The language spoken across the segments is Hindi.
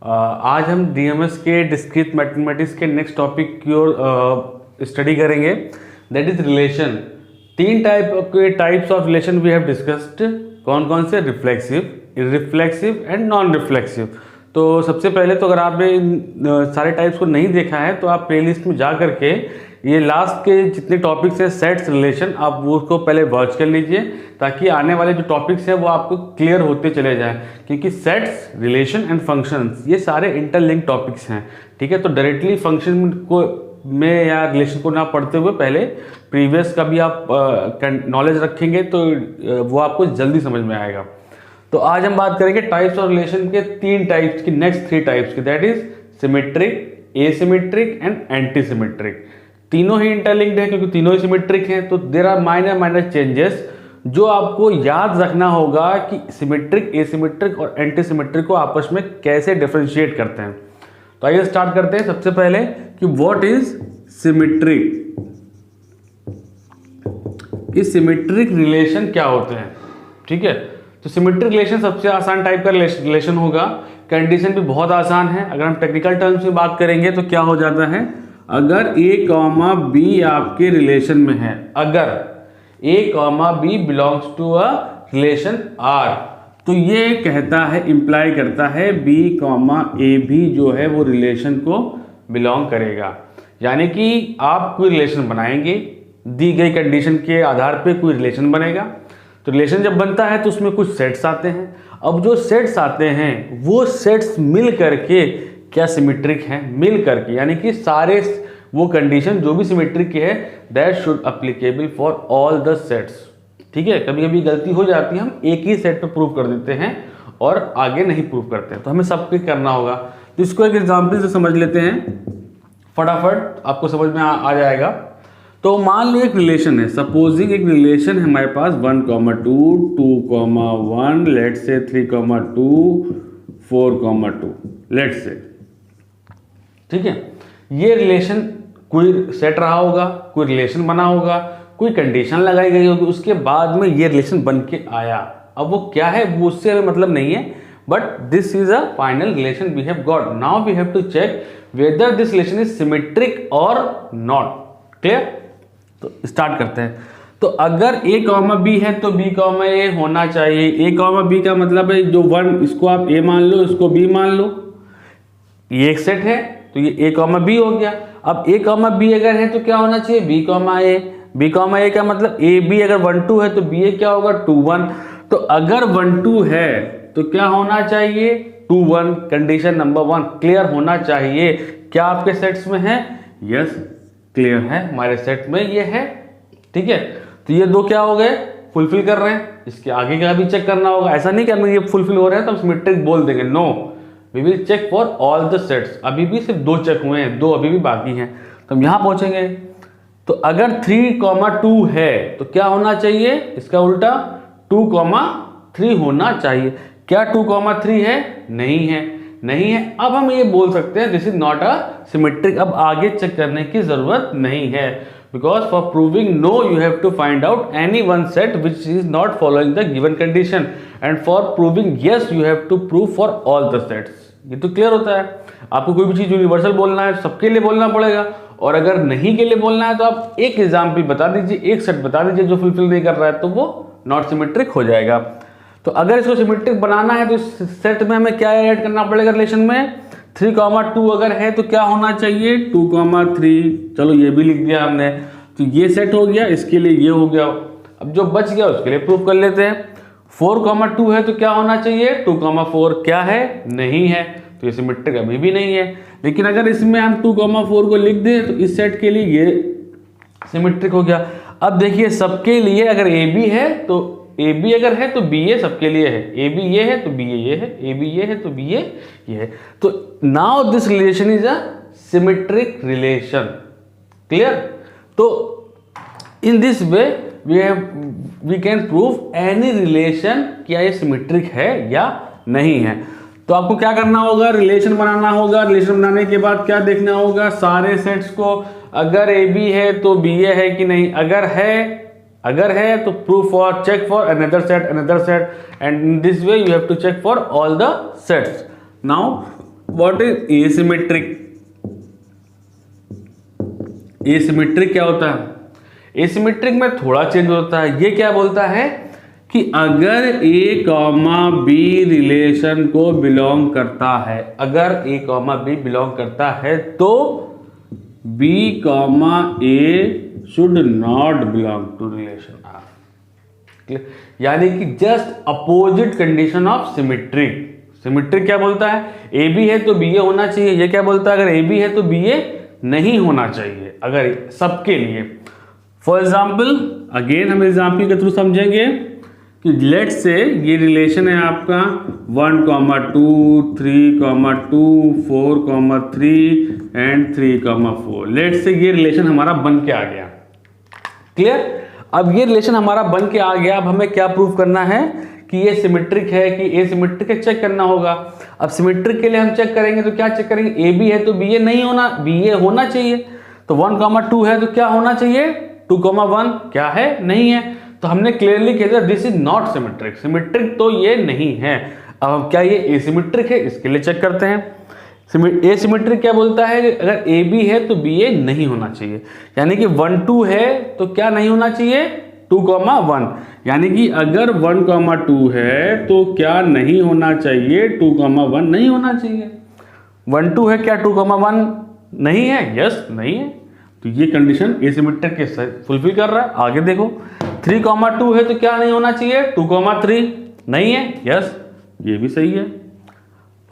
आज हम डीएमएस के डिस्क्रीट मैथमेटिक्स के नेक्स्ट टॉपिक की ओर स्टडी करेंगे, दैट इज रिलेशन। तीन types of relation we have discussed. कौन कौन से? Reflexive, irreflexive and non reflexive. तो सबसे पहले तो अगर आपने इन सारे टाइप्स को नहीं देखा है तो आप प्लेलिस्ट में जा करके ये लास्ट के जितने टॉपिक्स हैं सेट्स रिलेशन, आप वो उसको पहले वॉच कर लीजिए ताकि आने वाले जो टॉपिक्स हैं वो आपको क्लियर होते चले जाएं। क्योंकि सेट्स, रिलेशन एंड फंक्शंस ये सारे इंटरलिंक टॉपिक्स हैं, ठीक है। तो डायरेक्टली फंक्शन को में या रिलेशन को ना पढ़ते हुए पहले प्रीवियस का भी आप नॉलेज रखेंगे तो वो आपको जल्दी समझ में आएगा। तो आज हम बात करेंगे टाइप्स ऑफ रिलेशन के तीन टाइप्स की, नेक्स्ट 3 टाइप्स की, that is symmetric, asymmetric and antisymmetric. तीनों ही इंटरलिंक्ड है क्योंकि तीनों ही सिमेट्रिक हैं। तो देयर आर माइनर चेंजेस जो आपको याद रखना होगा कि सिमेट्रिक, एसिमेट्रिक और एंटीसिमेट्रिक को आपस में कैसे डिफरेंशिएट करते हैं। तो आइए स्टार्ट करते हैं सबसे पहले कि व्हाट इज सिमेट्रिक, कि सिमेट्रिक रिलेशन क्या होते हैं, ठीक है। तो सिमेट्रिक रिलेशन सबसे आसान टाइप का रिलेशन होगा। कंडीशन भी बहुत आसान है। अगर हम टेक्निकल टर्म्स में बात करेंगे तो क्या हो जाता है, अगर ए कॉमा बी आपके रिलेशन में है, अगर A comma B belongs to a relation R, तो ये कहता है, इंप्लाई करता है बी कॉमा ए भी जो है वो रिलेशन को बिलोंग करेगा। यानी कि आप कोई रिलेशन बनाएंगे, दी गई कंडीशन के आधार पे कोई रिलेशन बनेगा। तो रिलेशन जब बनता है तो उसमें कुछ सेट्स आते हैं। अब जो सेट्स आते हैं वो सेट्स मिल करके क्या सिमेट्रिक है, मिल करके, यानी कि सारे वो कंडीशन जो भी सिमेट्रिक की है that should applicable for all the sets, ठीक है। कभी कभी गलती हो जाती है, हम एक ही सेट पे प्रूव कर देते हैं और आगे नहीं प्रूव करते हैं, तो हमें सबके करना होगा। तो इसको एक एग्जाम्पल से समझ लेते हैं, फटाफट आपको समझ में आ जाएगा। तो मान लो एक रिलेशन है, सपोजिंग एक रिलेशन है हमारे पास 1,2, 2,1, लेट्स से 3,2, 4,2, लेट्स से, ठीक है। ये रिलेशन कोई सेट रहा होगा, कोई रिलेशन बना होगा, कोई कंडीशन लगाई गई होगी, उसके बाद में ये रिलेशन बन के आया। अब वो क्या है वो उससे हमें मतलब नहीं है, but this is a final relation we have got. Now we have to check whether this relation is symmetric और नॉट। क्लियर? तो स्टार्ट करते हैं। तो अगर ए कॉमा बी है तो बी कॉमा ए होना चाहिए। ए कॉमा बी का मतलब है जो 1, इसको आप ए मान लो, इसको बी मान लो, ये एक सेट है तो ये ए कॉमा बी हो गया। अब ए कॉमा बी अगर है तो क्या होना चाहिए, बी कॉमा ए। बी कॉमा ए का मतलब ए बी अगर 1 2 है तो बी ए क्या होगा, 2 1। तो अगर 1 2 है तो क्या होना चाहिए, 2 1। कंडीशन नंबर 1 क्लियर होना चाहिए। क्या आपके सेट्स में है? यस, क्लियर है, हमारे सेट में ये है, ठीक है। तो ये दो क्या हो गए, फुलफिल कर रहे हैं। इसके आगे का भी चेक करना होगा। ऐसा नहीं कि ये फुलफिल हो रहे हैं तो हम सिमेट्रिक बोल देंगे, no, we will check for all the sets. अभी भी सिर्फ 2 चेक हुए हैं, 2 अभी भी बाकी हैं, तो हम यहां पहुंचेंगे। तो अगर 3,2 है तो क्या होना चाहिए, इसका उल्टा 2,3 होना चाहिए। क्या 2,3 है? नहीं है, नहीं है। अब हम ये बोल सकते हैं this is not a symmetric. अब आगे चेक करने की जरूरत नहीं है, because for proving no you have to find out any one set which is not following the given condition, and for proving yes you have to prove for all the sets. ये तो क्लियर होता है। आपको कोई भी चीज यूनिवर्सल बोलना है, सबके लिए बोलना पड़ेगा, और अगर नहीं के लिए बोलना है तो आप एक एग्जाम्पल बता दीजिए, एक सेट बता दीजिए जो फुलफिल नहीं कर रहा है, तो वो नॉट सिमेट्रिक हो जाएगा। तो अगर इसको सिमेट्रिक बनाना है तो इस सेट में हमें क्या ऐड करना पड़ेगा, रिलेशन में 3,2 अगर है तो क्या होना चाहिए, 2,3। चलो ये भी लिख दिया हमने, तो ये सेट हो गया, इसके लिए ये हो गया। अब जो बच गया उसके लिए प्रूफ कर लेते हैं। 4,2 है तो क्या होना चाहिए, 2,4 क्या है, नहीं है, तो ये सिमेट्रिक अभी भी नहीं है। लेकिन अगर इसमें हम 2,4 को लिख दें तो इस सेट के लिए ये सिमेट्रिक हो गया। अब देखिए सबके लिए अगर ए बी है तो ए बी अगर है तो बी ए सबके लिए है, ए बी ये है तो बी ए ये है, ए बी ये है तो बी ए ये है। तो now this relation is a symmetric relation. Clear? तो in this way we can prove any relation, क्या ये सिमेट्रिक है या नहीं है। तो आपको क्या करना होगा, रिलेशन बनाना होगा। रिलेशन बनाने के बाद क्या देखना होगा, सारे सेट्स को, अगर ए बी है तो बी ए है कि नहीं, अगर है तो proof for, check for another set, and in this way you have to check for all the sets. Now what is asymmetric? Asymmetric क्या होता है? एसिमेट्रिक में थोड़ा चेंज होता है। ये क्या बोलता है कि अगर ए कॉमा बी रिलेशन को बिलोंग करता है, अगर ए कॉमा बी बिलोंग करता है तो B comma A should not belong to relation R. यानी कि just opposite condition of symmetric. Symmetric क्या बोलता है? ए बी है तो बी ए होना चाहिए। ये क्या बोलता है? अगर ए बी है तो बी ए नहीं होना चाहिए, अगर सबके लिए। फॉर एग्जाम्पल, अगेन हम एग्जाम्पल के थ्रू समझेंगे कि लेट से ये रिलेशन है आपका 1,2, 3,2, 4,3 एंड 3,4। लेट से ये रिलेशन हमारा बन के आ गया। क्लियर? अब ये रिलेशन हमारा बन के आ गया। अब हमें क्या प्रूव करना है कि ये सिमेट्रिक है कि एसिमेट्रिक है, चेक करना होगा। अब सिमेट्रिक के लिए हम चेक करेंगे तो क्या चेक करेंगे? ए बी है तो बी ए नहीं होना, बी ए होना चाहिए। तो 1,2 है तो क्या होना चाहिए? 2,1 क्या है? नहीं है। तो हमने क्लियरली कह दिया this is not symmetric. Symmetric तो ये नहीं है। अब क्या ये एसिमेट्रिक है? इसके लिए चेक करते हैं। एसिमेट्रिक क्या बोलता है? अगर ए बी है तो बी ए नहीं होना चाहिए। यानी कि 1,2 है तो क्या नहीं होना चाहिए? 2,1। यानी कि अगर 1,2 है तो क्या नहीं होना चाहिए? 2,1 नहीं होना चाहिए। 1,2 है, क्या 2,1 नहीं है? यस, नहीं है। तो ये कंडीशन एसिमेट्रिक के फुलफिल कर रहा है। आगे देखो, 3,2 है तो क्या नहीं होना चाहिए? 2,3 नहीं है। यस, ये भी सही है।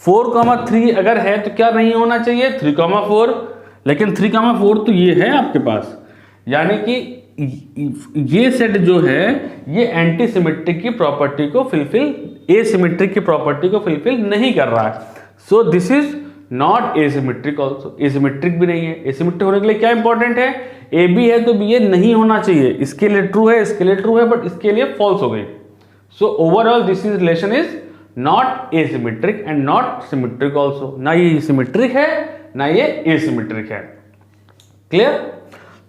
4,3 अगर है तो क्या नहीं होना चाहिए? 3,4। लेकिन 3,4 तो ये है आपके पास। यानी कि ये सेट जो है ये एंटी सिमेट्रिक की प्रॉपर्टी को फुलफिल, एसिमेट्रिक की प्रॉपर्टी को फुलफिल नहीं कर रहा है। So this is not asymmetric also. Asymmetric भी नहीं है। एसिमेट्रिक होने के लिए क्या इंपॉर्टेंट है? ए बी है तो बी ए नहीं होना चाहिए। इसके लिए ट्रू है, इसके लिए ट्रू है, बट इसके लिए फॉल्स हो गई। So overall this is relation is not asymmetric and not symmetric also. ना ये सिमेट्रिक है ना ये एसिमेट्रिक है। क्लियर?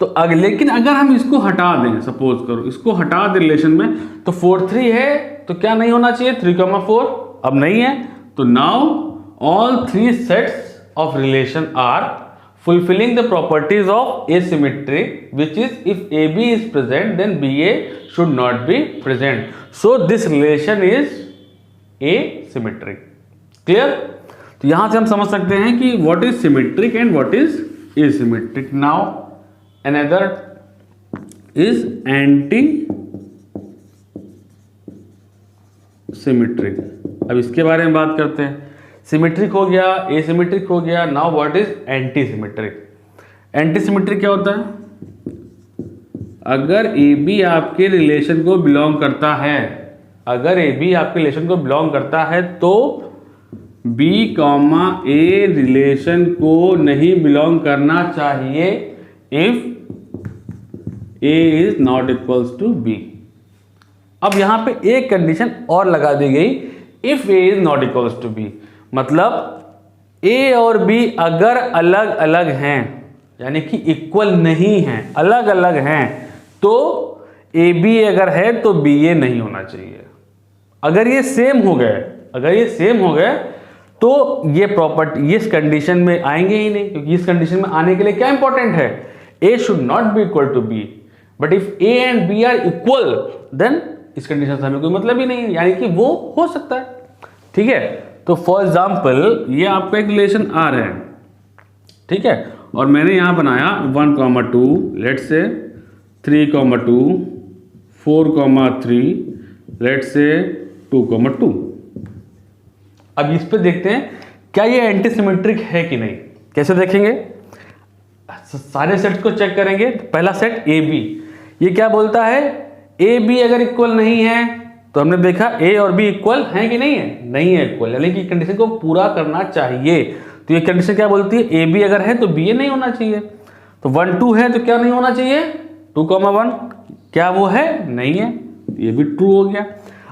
तो लेकिन अगर हम इसको हटा दें, सपोज करो इसको हटा दें रिलेशन में, तो 4,3 है तो क्या नहीं होना चाहिए? 3,4 अब नहीं है। तो now all 3 sets of relation are fulfilling the properties of asymmetry, which is if AB is present then BA should not be present. So this relation is asymmetric. Clear? तो यहां से हम समझ सकते हैं कि what is symmetric and what is asymmetric. Now another is anti-symmetric. अब इसके बारे में बात करते हैं। सिमेट्रिक हो गया, एसिमेट्रिक हो गया। Now what is anti symmetric? Anti symmetric क्या होता है? अगर ए बी आपके रिलेशन को बिलोंग करता है, अगर ए बी आपके रिलेशन को बिलोंग करता है तो बी कॉमा ए रिलेशन को नहीं बिलोंग करना चाहिए if A is not equals to B. अब यहां पे एक कंडीशन और लगा दी गई, if A is not equals to B. मतलब ए और बी अगर अलग अलग हैं, यानी कि इक्वल नहीं हैं, अलग अलग हैं, तो ए बी अगर है तो बी ए नहीं होना चाहिए। अगर ये सेम हो गए, अगर ये सेम हो गए तो ये प्रॉपर्टी इस कंडीशन में आएंगे ही नहीं, क्योंकि इस कंडीशन में आने के लिए क्या इंपॉर्टेंट है? A should not be equal to B. But if A and B are equal then इस कंडीशन से हमें कोई मतलब ही नहीं है, यानी कि वो हो सकता है। ठीक है? तो फॉर एग्जाम्पल ये आपका एक रिलेशन आर है, ठीक है, और मैंने यहां बनाया 1,2, लेट से 3,2, 4,3, लेट से 2,2। अब इस पे देखते हैं क्या ये एंटी सिमेट्रिक है कि नहीं। कैसे देखेंगे? सारे सेट्स को चेक करेंगे। पहला सेट ए बी, ये क्या बोलता है? ए बी अगर इक्वल नहीं है तो हमने देखा ए और बी इक्वल है कि नहीं है? नहीं है इक्वल, यानी कि कंडीशन को पूरा करना चाहिए। तो ये कंडीशन क्या बोलती है? ए बी अगर है तो बी ए नहीं होना चाहिए। तो 1,2 है तो क्या नहीं होना चाहिए? 2,1 क्या वो है? नहीं है। ये भी ट्रू हो गया।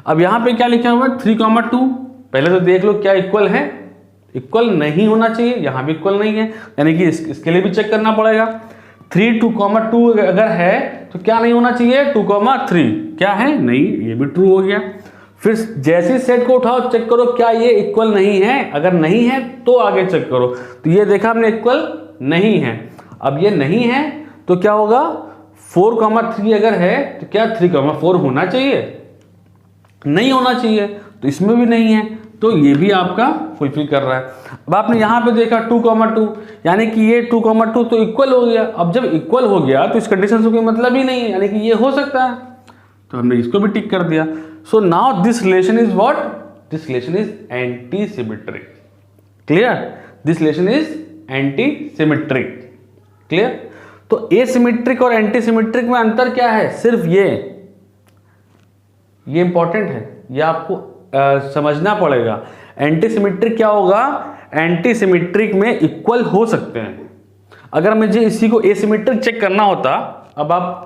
अब यहाँ पे क्या लिखा हुआ है? 3,2। पहले तो देख लो क्या इक्वल है? इक्वल नहीं होना चाहिए, यहाँ भी इक्वल नहीं है, यानी कि इसके लिए भी चेक करना पड़ेगा। 3, 2,2 अगर है तो क्या नहीं होना चाहिए? 2,3 क्या है? नहीं, ये भी ट्रू हो गया। फिर जैसे सेट को उठाओ चेक करो क्या ये इक्वल नहीं है, अगर नहीं है तो आगे चेक करो। तो ये देखा हमने इक्वल नहीं है। अब ये नहीं है तो क्या होगा, 4,3 अगर है तो क्या 3,4 होना चाहिए, नहीं होना चाहिए, तो इसमें भी नहीं है, तो ये भी आपका फुलफिल कर रहा है। अब आपने यहाँ पे देखा 2,2 यानी कि ये 2,2 तो इक्वल हो गया। अब जब इक्वल हो गया तो इस कंडीशन से कोई मतलब ही नहीं है, यानी कि ये हो सकता है, तो हमने इसको भी टिक कर दिया। So now this relation is what, this relation is anti symmetric. Clear, this relation is anti symmetric. Clear. तो एसिमेट्रिक और एंटी सिमेट्रिक में अंतर क्या है, सिर्फ ये इंपॉर्टेंट है, ये आपको समझना पड़ेगा। एंटी सिमेट्रिक क्या होगा, एंटी सिमेट्रिक में इक्वल हो सकते हैं। अगर मुझे इसी को एसिमेट्रिक चेक करना होता, अब आप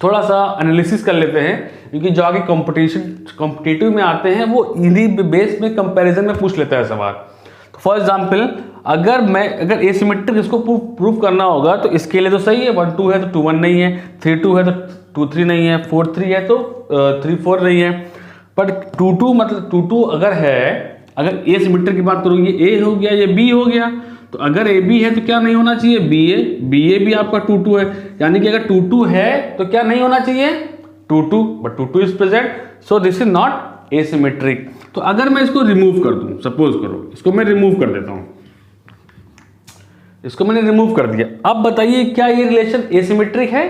थोड़ा सा एनालिसिस कर लेते हैं, क्योंकि जो आगे कॉम्पिटिटिव में आते हैं वो इन्हीं बेस में कंपैरिजन में पूछ लेता है सवाल। तो फॉर एग्जांपल अगर एसिमेट्रिक इसको प्रूव करना होगा तो इसके लिए तो सही है, 1 2 है तो 2 1 नहीं है, 3 2 है तो 2 3 नहीं है, 4 3 है तो 3 4 नहीं है। पर 2 2 मतलब 2 2 अगर है, अगर ए सिमेट्रिक की बात करो, ये ए हो गया, ये बी हो गया, तो अगर ए बी है तो क्या नहीं होना चाहिए, बी ए भी आपका 2 2 है, यानी कि अगर 2 2 है तो क्या नहीं होना चाहिए 2 2, but 2 2 is present, so this is not asymmetric. तो अगर मैं इसको रिमूव कर दूं, सपोज करो इसको मैं रिमूव कर देता हूं, इसको मैंने रिमूव कर दिया। अब बताइए क्या ये रिलेशन एसिमेट्रिक है,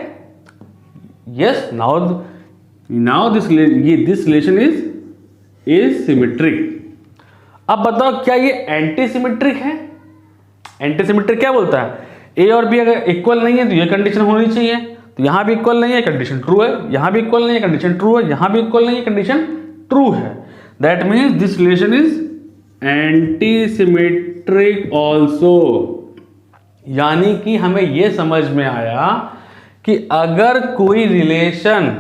yes, now this relation is asymmetric. अब बताओ क्या ये एंटी सिमेट्रिक है, एंटी सिमेट्रिक क्या बोलता है, ए और बी अगर इक्वल नहीं है तो ये कंडीशन होनी चाहिए, तो यहां भी इक्वल नहीं है, कंडीशन ट्रू है, यहां भी इक्वल नहीं है, कंडीशन ट्रू है, यहां भी इक्वल नहीं है, कंडीशन ट्रू है। That means this relation is anti symmetric also. यानी कि हमें यह समझ में आया कि अगर कोई रिलेशन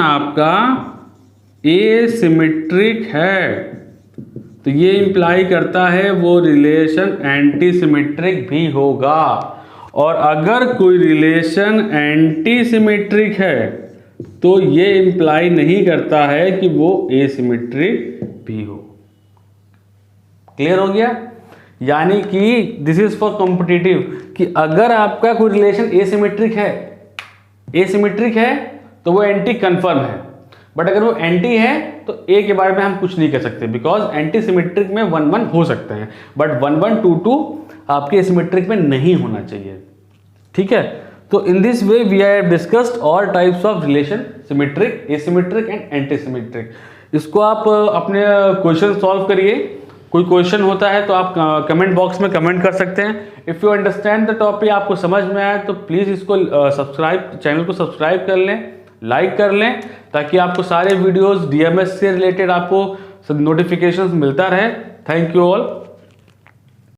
आपका एसिमेट्रिक है तो ये इंप्लाई करता है वो रिलेशन एंटी सिमेट्रिक भी होगा, और अगर कोई रिलेशन एंटी सिमेट्रिक है तो ये इंप्लाई नहीं करता है कि वो एसिमेट्रिक भी हो। क्लियर हो गया। यानी कि दिस इज फॉर कॉम्पिटिटिव, कि अगर आपका कोई रिलेशन एसिमेट्रिक है तो वो एंटी कंफर्म है, बट अगर वो एंटी है तो ए के बारे में हम कुछ नहीं कह सकते, बिकॉज एंटी सिमेट्रिक में 1 1 हो सकते हैं, बट 1 1 2 2 आपके एसिमेट्रिक में नहीं होना चाहिए। ठीक है। तो in this way we have discussed all types of relation, symmetric, asymmetric and anti symmetric. इसको आप अपने क्वेश्चन सॉल्व करिए, कोई क्वेश्चन होता है तो आप कमेंट बॉक्स में कमेंट कर सकते हैं। If you understand the topic, आपको समझ में आया तो प्लीज़ इसको चैनल को सब्सक्राइब कर लें, लाइक कर लें, ताकि आपको सारे वीडियोस डीएमएस से रिलेटेड आपको नोटिफिकेशंस मिलता रहे। Thank you all.